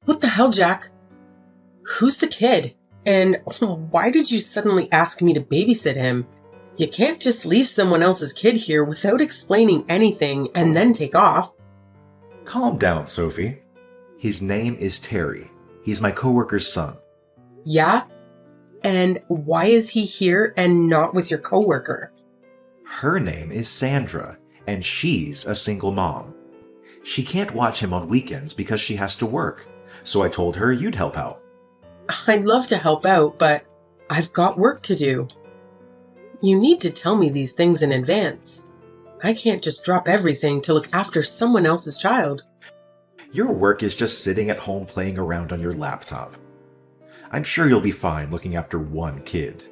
What the hell, Jack? Who's the kid? And why did you suddenly ask me to babysit him? You can't just leave someone else's kid here without explaining anything and then take off. Calm down, Sophie. His name is Terry. He's my coworker's son. Yeah? And why is he here and not with your coworker? Her name is Sandra, and she's a single mom. She can't watch him on weekends because she has to work, so I told her you'd help out. I'd love to help out, but I've got work to do. You need to tell me these things in advance. I can't just drop everything to look after someone else's child. Your work is just sitting at home playing around on your laptop. I'm sure you'll be fine looking after one kid.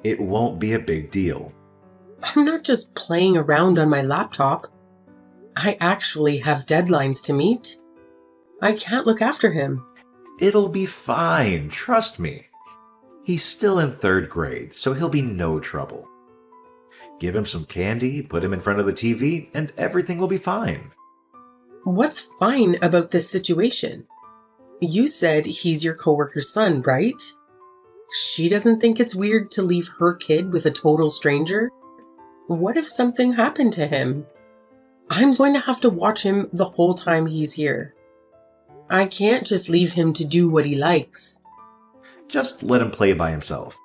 It won't be a big deal. I'm not just playing around on my laptop. I actually have deadlines to meet. I can't look after him. It'll be fine, trust me. He's still in 3rd grade, so he'll be no trouble. Give him some candy, put him in front of the TV, and everything will be fine. What's fine about this situation? You said he's your coworker's son, right? She doesn't think it's weird to leave her kid with a total stranger? What if something happened to him? I'm going to have to watch him the whole time he's here. I can't just leave him to do what he likes. Just let him play by himself.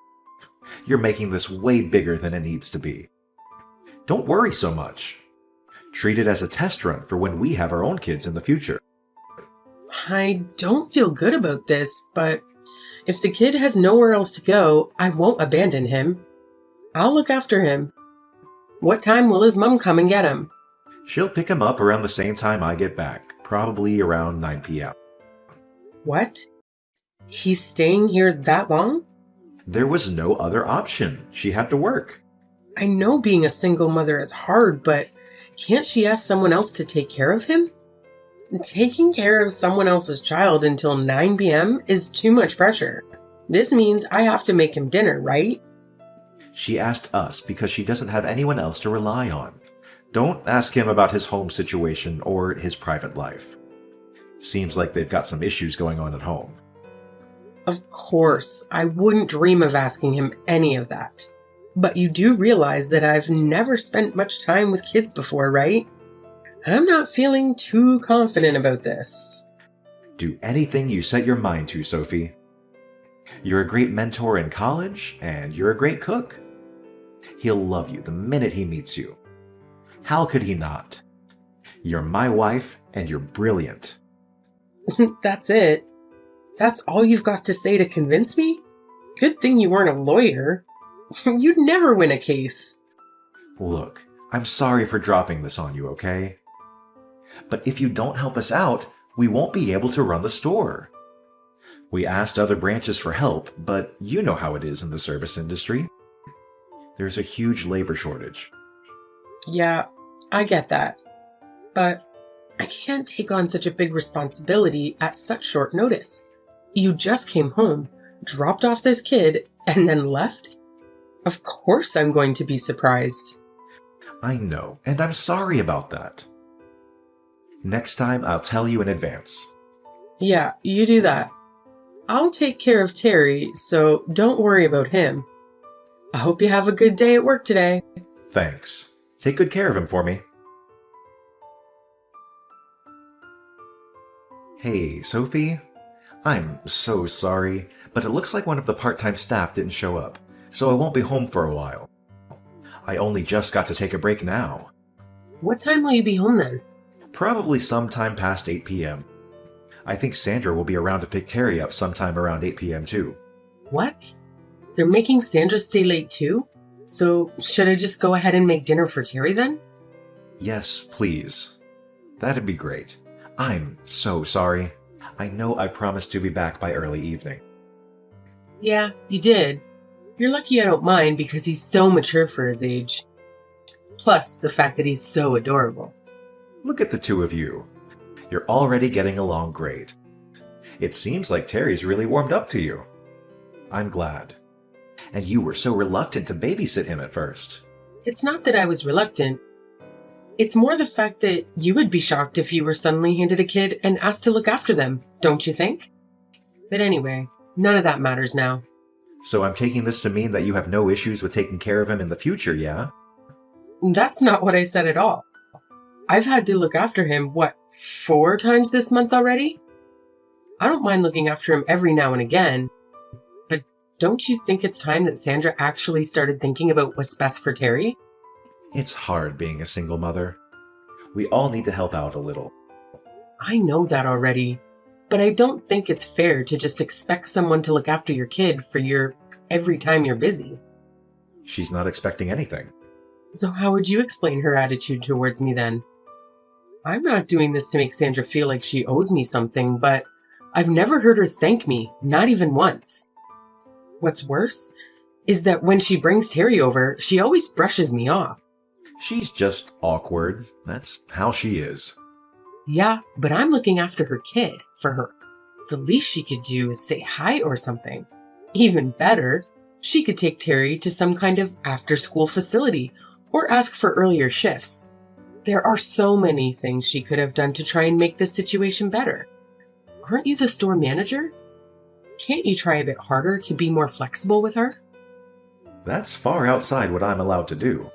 You're making this way bigger than it needs to be. Don't worry so much. Treat it as a test run for when we have our own kids in the future. I don't feel good about this, but if the kid has nowhere else to go, I won't abandon him. I'll look after him. What time will his mom come and get him? She'll pick him up around the same time I get back, probably around 9 p.m. What? He's staying here that long? There was no other option. She had to work. I know being a single mother is hard, but can't she ask someone else to take care of him? Taking care of someone else's child until 9 p.m. is too much pressure. This means I have to make him dinner, right? She asked us because she doesn't have anyone else to rely on. Don't ask him about his home situation or his private life. Seems like they've got some issues going on at home. Of course, I wouldn't dream of asking him any of that. But you do realize that I've never spent much time with kids before, right? I'm not feeling too confident about this. Do anything you set your mind to, Sophie. You're a great mentor in college, and you're a great cook. He'll love you the minute he meets you. How could he not? You're my wife, and you're brilliant. That's it. That's all you've got to say to convince me? Good thing you weren't a lawyer. You'd never win a case. Look, I'm sorry for dropping this on you, okay? But if you don't help us out, we won't be able to run the store. We asked other branches for help, but you know how it is in the service industry. There's a huge labor shortage. Yeah, I get that. But I can't take on such a big responsibility at such short notice. You just came home, dropped off this kid, and then left? Of course I'm going to be surprised. I know, and I'm sorry about that. Next time, I'll tell you in advance. Yeah, you do that. I'll take care of Terry, so don't worry about him. I hope you have a good day at work today. Thanks. Take good care of him for me. Hey, Sophie. I'm so sorry, but it looks like one of the part-time staff didn't show up, so I won't be home for a while. I only just got to take a break now. What time will you be home then? Probably sometime past 8 p.m. I think Sandra will be around to pick Terry up sometime around 8 p.m. too. What? They're making Sandra stay late too? So should I just go ahead and make dinner for Terry then? Yes, please. That'd be great. I'm so sorry. I know I promised to be back by early evening. Yeah, you did. You're lucky I don't mind because he's so mature for his age. Plus, the fact that he's so adorable. Look at the two of you. You're already getting along great. It seems like Terry's really warmed up to you. I'm glad. And you were so reluctant to babysit him at first. It's not that I was reluctant. It's more the fact that you would be shocked if you were suddenly handed a kid and asked to look after them, don't you think? But anyway, none of that matters now. So I'm taking this to mean that you have no issues with taking care of him in the future, yeah? That's not what I said at all. I've had to look after him, 4 times this month already? I don't mind looking after him every now and again, but don't you think it's time that Sandra actually started thinking about what's best for Terry? It's hard being a single mother. We all need to help out a little. I know that already, but I don't think it's fair to just expect someone to look after your kid for every time you're busy. She's not expecting anything. So how would you explain her attitude towards me then? I'm not doing this to make Sandra feel like she owes me something, but I've never heard her thank me, not even once. What's worse is that when she brings Terry over, she always brushes me off. She's just awkward. That's how she is. Yeah, but I'm looking after her kid for her. The least she could do is say hi or something. Even better, she could take Terry to some kind of after-school facility or ask for earlier shifts. There are so many things she could have done to try and make this situation better. Aren't you the store manager? Can't you try a bit harder to be more flexible with her? That's far outside what I'm allowed to do.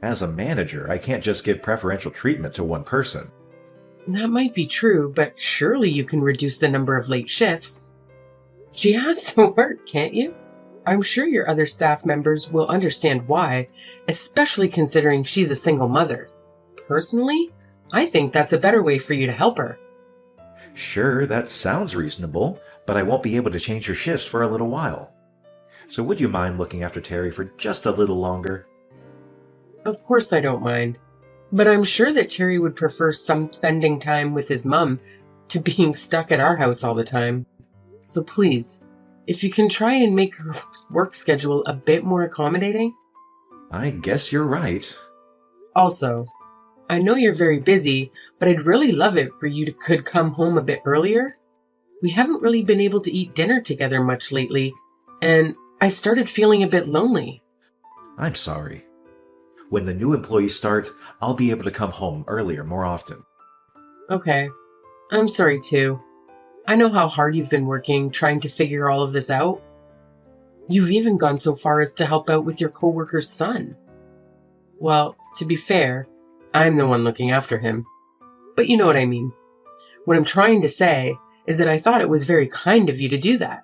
As a manager, I can't just give preferential treatment to one person. That might be true, but surely you can reduce the number of late shifts. She has to work, can't you? I'm sure your other staff members will understand why, especially considering she's a single mother. Personally, I think that's a better way for you to help her. Sure, that sounds reasonable, but I won't be able to change her shifts for a little while. So would you mind looking after Terry for just a little longer? Of course I don't mind. But I'm sure that Terry would prefer some spending time with his mom to being stuck at our house all the time. So please, if you can try and make her work schedule a bit more accommodating. I guess you're right. Also, I know you're very busy, but I'd really love it for you to could come home a bit earlier. We haven't really been able to eat dinner together much lately, and I started feeling a bit lonely. I'm sorry. When the new employees start, I'll be able to come home earlier more often. Okay. I'm sorry too. I know how hard you've been working trying to figure all of this out. You've even gone so far as to help out with your coworker's son. Well, to be fair, I'm the one looking after him. But you know what I mean. What I'm trying to say is that I thought it was very kind of you to do that.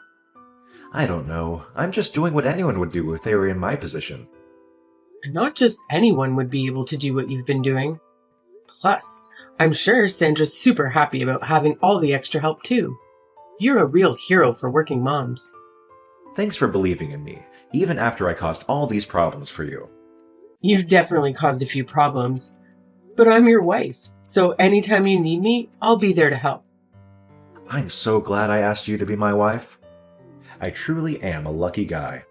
I don't know. I'm just doing what anyone would do if they were in my position. Not just anyone would be able to do what you've been doing. Plus, I'm sure Sandra's super happy about having all the extra help too. You're a real hero for working moms. Thanks for believing in me, even after I caused all these problems for you. You've definitely caused a few problems. But I'm your wife, so anytime you need me, I'll be there to help. I'm so glad I asked you to be my wife. I truly am a lucky guy.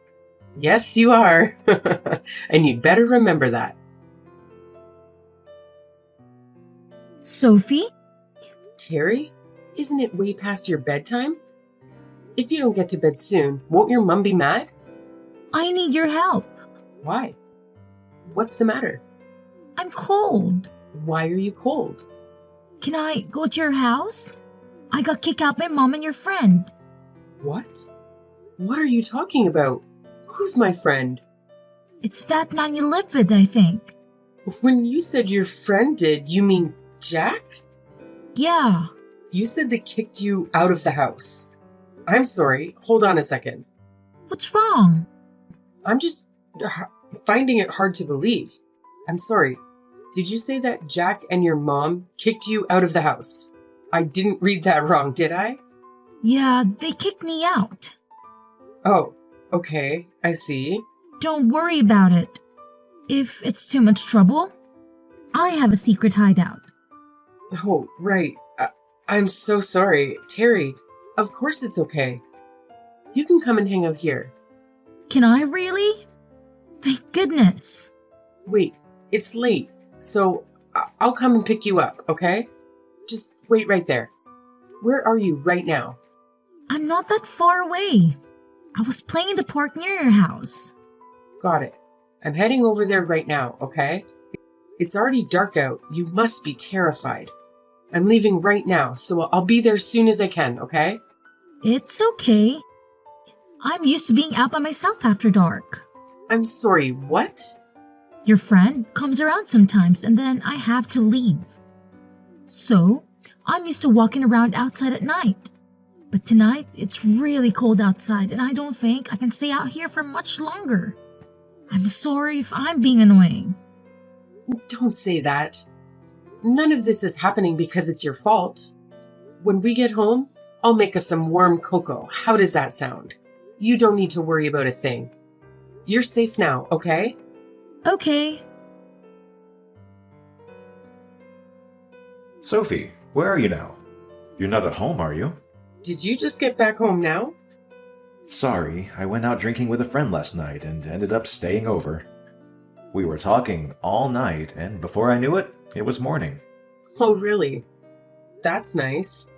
Yes, you are. And you'd better remember that. Sophie? Terry, isn't it way past your bedtime? If you don't get to bed soon, won't your mum be mad? I need your help. Why? What's the matter? I'm cold. Why are you cold? Can I go to your house? I got kicked out by Mom and your friend. What? What are you talking about? Who's my friend? It's that man you live with, I think. When you said your friend did, you mean Jack? Yeah. You said they kicked you out of the house. I'm sorry, hold on a second. What's wrong? I'm just finding it hard to believe. I'm sorry. Did you say that Jack and your mom kicked you out of the house? I didn't read that wrong, did I? Yeah, they kicked me out. Oh, okay, I see. Don't worry about it. If it's too much trouble, I have a secret hideout. Oh, right. I'm so sorry. Terry, of course it's okay. You can come and hang out here. Can I really? Thank goodness. Wait, it's late, so I'll come and pick you up, okay? Just wait right there. Where are you right now? I'm not that far away. I was playing in the park near your house. Got it. I'm heading over there right now, okay? It's already dark out. You must be terrified. I'm leaving right now, so I'll be there as soon as I can, okay? It's okay. I'm used to being out by myself after dark. I'm sorry, what? Your friend comes around sometimes and then I have to leave. So, I'm used to walking around outside at night. But tonight, it's really cold outside and I don't think I can stay out here for much longer. I'm sorry if I'm being annoying. Don't say that. None of this is happening because it's your fault. When we get home, I'll make us some warm cocoa. How does that sound? You don't need to worry about a thing. You're safe now, okay? Okay. Sophie, where are you now? You're not at home, are you? Did you just get back home now? Sorry, I went out drinking with a friend last night and ended up staying over. We were talking all night, and before I knew it, it was morning. Oh, really? That's nice.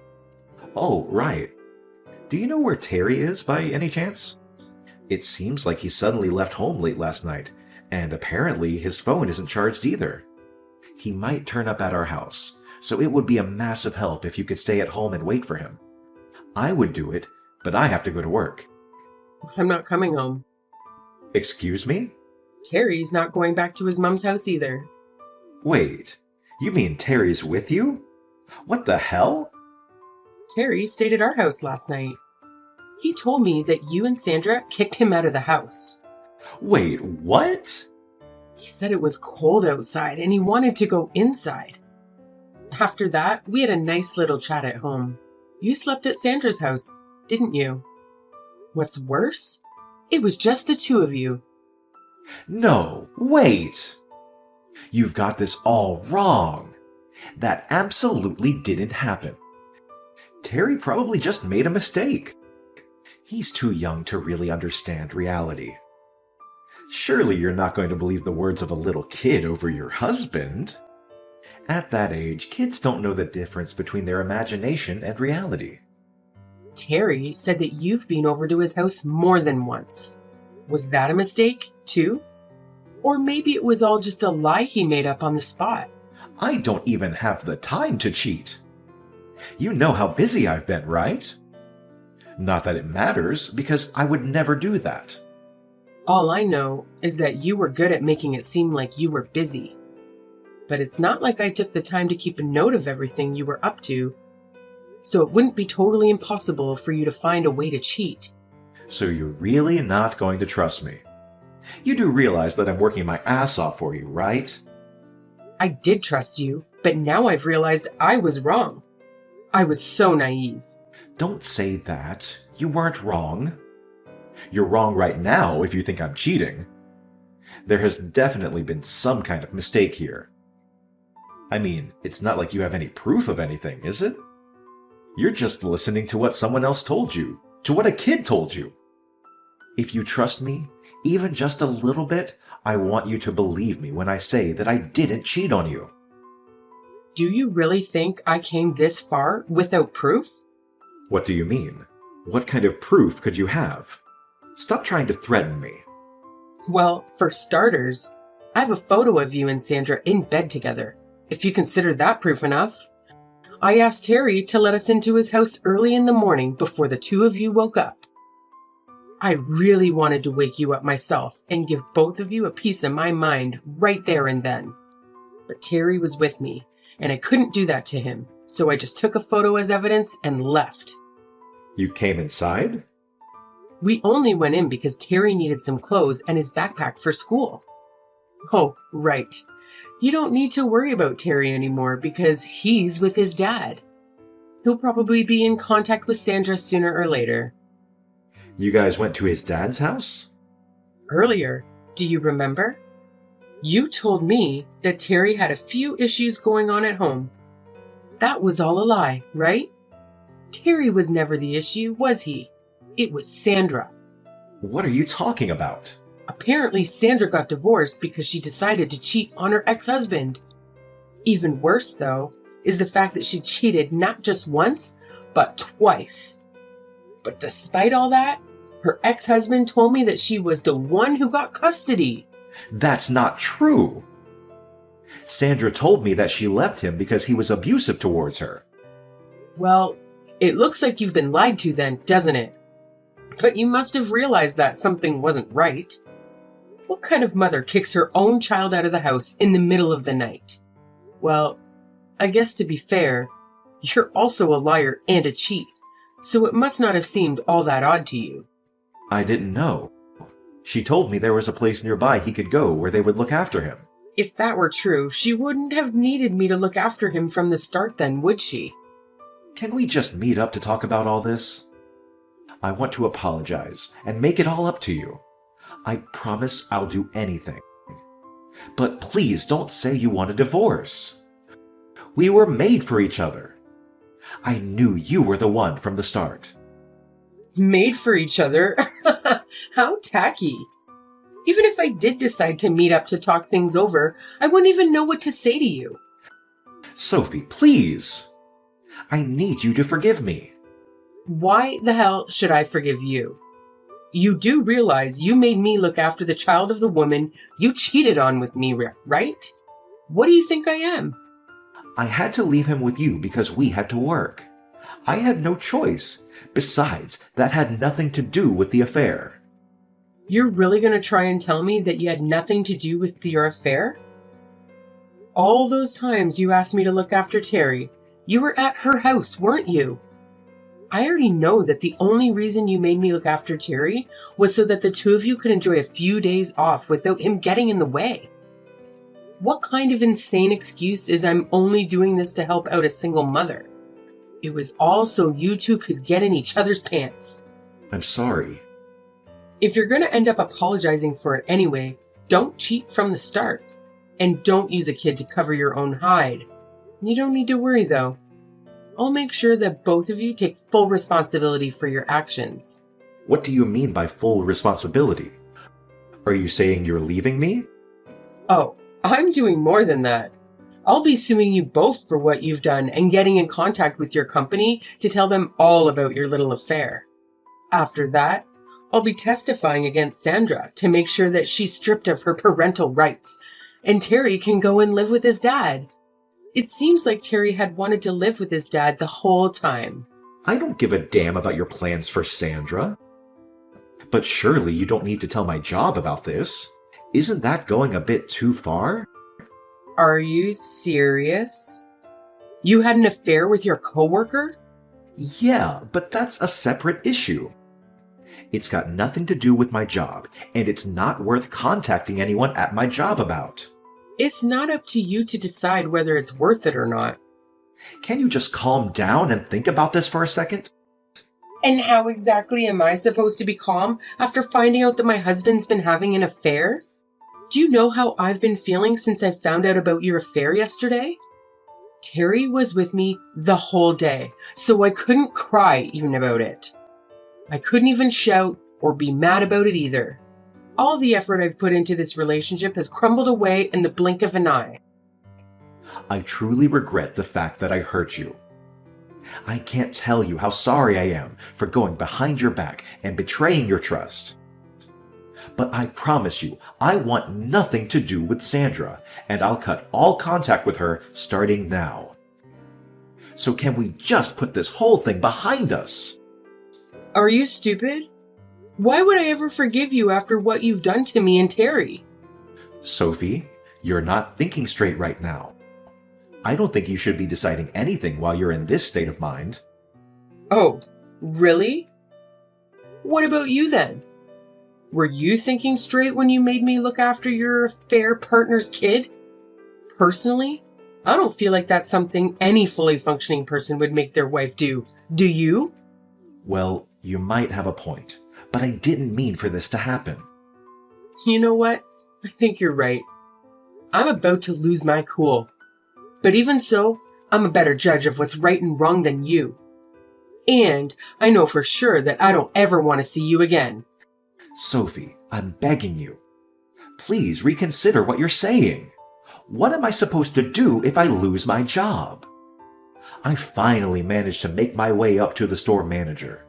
Oh, right. Do you know where Terry is by any chance? It seems like he suddenly left home late last night, and apparently his phone isn't charged either. He might turn up at our house, so it would be a massive help if you could stay at home and wait for him. I would do it, but I have to go to work. I'm not coming home. Excuse me? Terry's not going back to his mom's house either. Wait, you mean Terry's with you? What the hell? Terry stayed at our house last night. He told me that you and Sandra kicked him out of the house. Wait, what? He said it was cold outside and he wanted to go inside. After that, we had a nice little chat at home. You slept at Sandra's house, didn't you? What's worse? It was just the two of you. No, wait! You've got this all wrong. That absolutely didn't happen. Terry probably just made a mistake. He's too young to really understand reality. Surely you're not going to believe the words of a little kid over your husband. At that age, kids don't know the difference between their imagination and reality. Terry said that you've been over to his house more than once. Was that a mistake, too? Or maybe it was all just a lie he made up on the spot. I don't even have the time to cheat. You know how busy I've been, right? Not that it matters, because I would never do that. All I know is that you were good at making it seem like you were busy. But it's not like I took the time to keep a note of everything you were up to, so it wouldn't be totally impossible for you to find a way to cheat. So you're really not going to trust me? You do realize that I'm working my ass off for you, right? I did trust you, but now I've realized I was wrong. I was so naive. Don't say that. You weren't wrong. You're wrong right now if you think I'm cheating. There has definitely been some kind of mistake here. I mean, it's not like you have any proof of anything, is it? You're just listening to what someone else told you, to what a kid told you. If you trust me, even just a little bit, I want you to believe me when I say that I didn't cheat on you. Do you really think I came this far without proof? What do you mean? What kind of proof could you have? Stop trying to threaten me. Well, for starters, I have a photo of you and Sandra in bed together, if you consider that proof enough. I asked Terry to let us into his house early in the morning before the two of you woke up. I really wanted to wake you up myself and give both of you a piece of my mind right there and then. But Terry was with me, and I couldn't do that to him, so I just took a photo as evidence and left. You came inside? We only went in because Terry needed some clothes and his backpack for school. Oh, right. You don't need to worry about Terry anymore because he's with his dad. He'll probably be in contact with Sandra sooner or later. You guys went to his dad's house? Earlier, do you remember? You told me that Terry had a few issues going on at home. That was all a lie, right? Terry was never the issue, was he? It was Sandra. What are you talking about? Apparently, Sandra got divorced because she decided to cheat on her ex-husband. Even worse, though, is the fact that she cheated not just once, but twice. But despite all that, her ex-husband told me that she was the one who got custody. That's not true. Sandra told me that she left him because he was abusive towards her. Well, it looks like you've been lied to then, doesn't it? But you must have realized that something wasn't right. What kind of mother kicks her own child out of the house in the middle of the night? Well, I guess to be fair, you're also a liar and a cheat, so it must not have seemed all that odd to you. I didn't know. She told me there was a place nearby he could go where they would look after him. If that were true, she wouldn't have needed me to look after him from the start then, would she? Can we just meet up to talk about all this? I want to apologize and make it all up to you. I promise I'll do anything. But please don't say you want a divorce. We were made for each other. I knew you were the one from the start. Made for each other? How tacky. Even if I did decide to meet up to talk things over, I wouldn't even know what to say to you. Sophie, please. I need you to forgive me. Why the hell should I forgive you? You do realize you made me look after the child of the woman you cheated on with me, right? What do you think I am? I had to leave him with you because we had to work. I had no choice. Besides, that had nothing to do with the affair. You're really going to try and tell me that you had nothing to do with your affair? All those times you asked me to look after Terry, you were at her house, weren't you? I already know that the only reason you made me look after Terry was so that the two of you could enjoy a few days off without him getting in the way. What kind of insane excuse is I'm only doing this to help out a single mother? It was all so you two could get in each other's pants. I'm sorry. If you're going to end up apologizing for it anyway, don't cheat from the start. And don't use a kid to cover your own hide. You don't need to worry though. I'll make sure that both of you take full responsibility for your actions. What do you mean by full responsibility? Are you saying you're leaving me? Oh, I'm doing more than that. I'll be suing you both for what you've done and getting in contact with your company to tell them all about your little affair. After that, I'll be testifying against Sandra to make sure that she's stripped of her parental rights and Terry can go and live with his dad. It seems like Terry had wanted to live with his dad the whole time. I don't give a damn about your plans for Sandra. But surely you don't need to tell my job about this. Isn't that going a bit too far? Are you serious? You had an affair with your coworker? Yeah, but that's a separate issue. It's got nothing to do with my job, and it's not worth contacting anyone at my job about. It's not up to you to decide whether it's worth it or not. Can you just calm down and think about this for a second? And how exactly am I supposed to be calm after finding out that my husband's been having an affair? Do you know how I've been feeling since I found out about your affair yesterday? Terry was with me the whole day, so I couldn't cry even about it. I couldn't even shout or be mad about it either. All the effort I've put into this relationship has crumbled away in the blink of an eye. I truly regret the fact that I hurt you. I can't tell you how sorry I am for going behind your back and betraying your trust. But I promise you, I want nothing to do with Sandra, and I'll cut all contact with her starting now. So can we just put this whole thing behind us? Are you stupid? Why would I ever forgive you after what you've done to me and Terry? Sophie, you're not thinking straight right now. I don't think you should be deciding anything while you're in this state of mind. Oh, really? What about you then? Were you thinking straight when you made me look after your affair partner's kid? Personally, I don't feel like that's something any fully functioning person would make their wife do. Do you? Well, you might have a point, but I didn't mean for this to happen. You know what? I think you're right. I'm about to lose my cool. But even so, I'm a better judge of what's right and wrong than you. And I know for sure that I don't ever want to see you again. Sophie, I'm begging you. Please reconsider what you're saying. What am I supposed to do if I lose my job? I finally managed to make my way up to the store manager.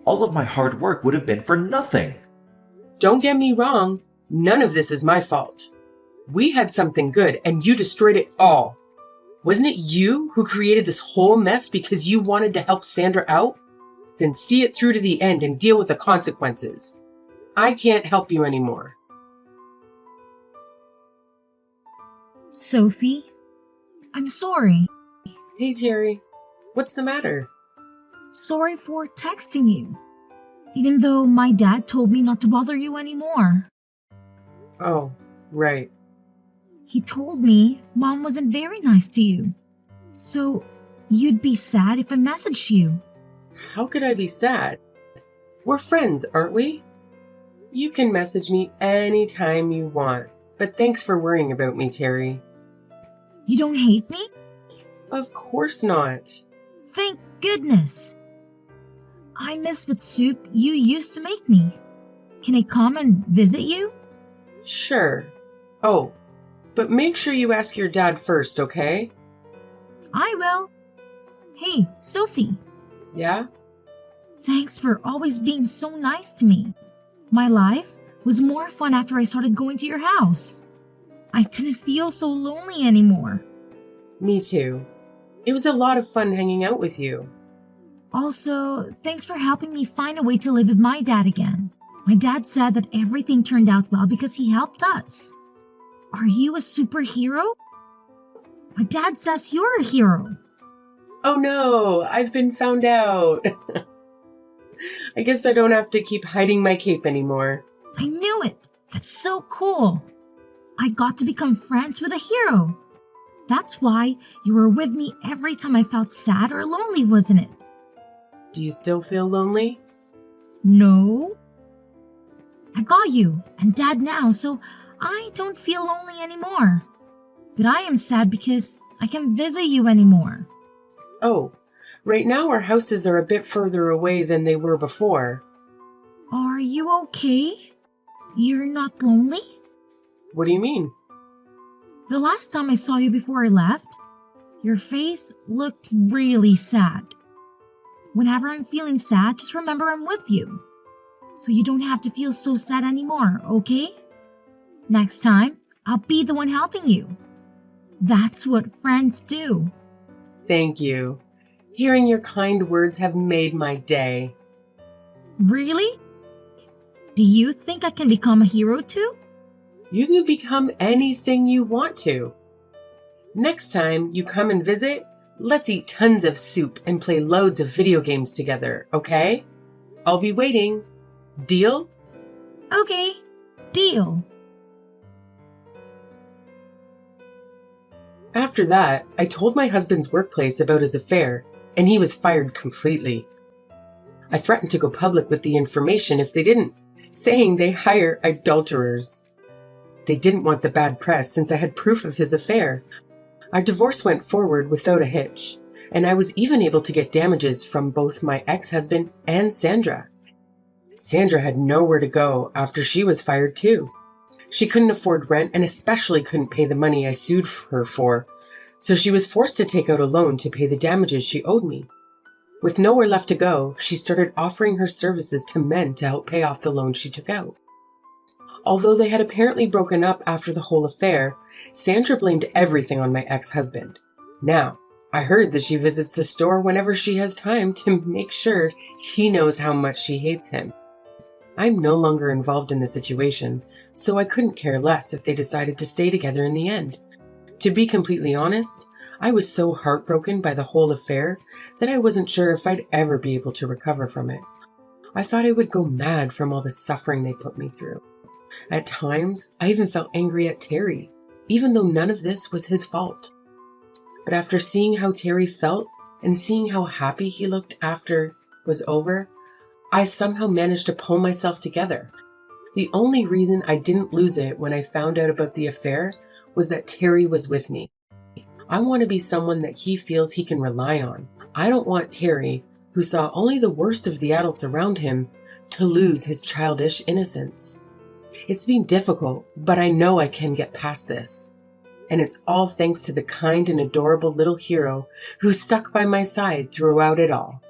All of my hard work would have been for nothing. Don't get me wrong, none of this is my fault. We had something good and you destroyed it all. Wasn't it you who created this whole mess because you wanted to help Sandra out? Then see it through to the end and deal with the consequences. I can't help you anymore. Sophie, I'm sorry. Hey, Terry. What's the matter? Sorry for texting you. Even though my dad told me not to bother you anymore. Oh, right. He told me Mom wasn't very nice to you. So you'd be sad if I messaged you. How could I be sad? We're friends, aren't we? You can message me anytime you want. But thanks for worrying about me, Terry. You don't hate me? Of course not. Thank goodness. I miss the soup you used to make me. Can I come and visit you? Sure. Oh, but make sure you ask your dad first, okay? I will. Hey, Sophie. Yeah? Thanks for always being so nice to me. My life was more fun after I started going to your house. I didn't feel so lonely anymore. Me too. It was a lot of fun hanging out with you. Also, thanks for helping me find a way to live with my dad again. My dad said that everything turned out well because he helped us. Are you a superhero? My dad says you're a hero. Oh no, I've been found out. I guess I don't have to keep hiding my cape anymore. I knew it. That's so cool. I got to become friends with a hero. That's why you were with me every time I felt sad or lonely, wasn't it? Do you still feel lonely? No. I got you and Dad now, so I don't feel lonely anymore. But I am sad because I can't visit you anymore. Oh, right now our houses are a bit further away than they were before. Are you okay? You're not lonely? What do you mean? The last time I saw you before I left, your face looked really sad. Whenever I'm feeling sad, just remember I'm with you. So you don't have to feel so sad anymore, okay? Next time, I'll be the one helping you. That's what friends do. Thank you. Hearing your kind words have made my day. Really? Do you think I can become a hero too? You can become anything you want to. Next time you come and visit, let's eat tons of soup and play loads of video games together, okay? I'll be waiting. Deal? Okay, deal. After that, I told my husband's workplace about his affair, and he was fired completely. I threatened to go public with the information if they didn't, saying they hire adulterers. They didn't want the bad press since I had proof of his affair. Our divorce went forward without a hitch, and I was even able to get damages from both my ex-husband and Sandra. Sandra had nowhere to go after she was fired too. She couldn't afford rent and especially couldn't pay the money I sued her for, so she was forced to take out a loan to pay the damages she owed me. With nowhere left to go, she started offering her services to men to help pay off the loan she took out. Although they had apparently broken up after the whole affair, Sandra blamed everything on my ex-husband. Now, I heard that she visits the store whenever she has time to make sure he knows how much she hates him. I'm no longer involved in the situation, so I couldn't care less if they decided to stay together in the end. To be completely honest, I was so heartbroken by the whole affair that I wasn't sure if I'd ever be able to recover from it. I thought I would go mad from all the suffering they put me through. At times, I even felt angry at Terry, even though none of this was his fault. But after seeing how Terry felt and seeing how happy he looked after it was over, I somehow managed to pull myself together. The only reason I didn't lose it when I found out about the affair was that Terry was with me. I want to be someone that he feels he can rely on. I don't want Terry, who saw only the worst of the adults around him, to lose his childish innocence. It's been difficult, but I know I can get past this. And it's all thanks to the kind and adorable little hero who stuck by my side throughout it all.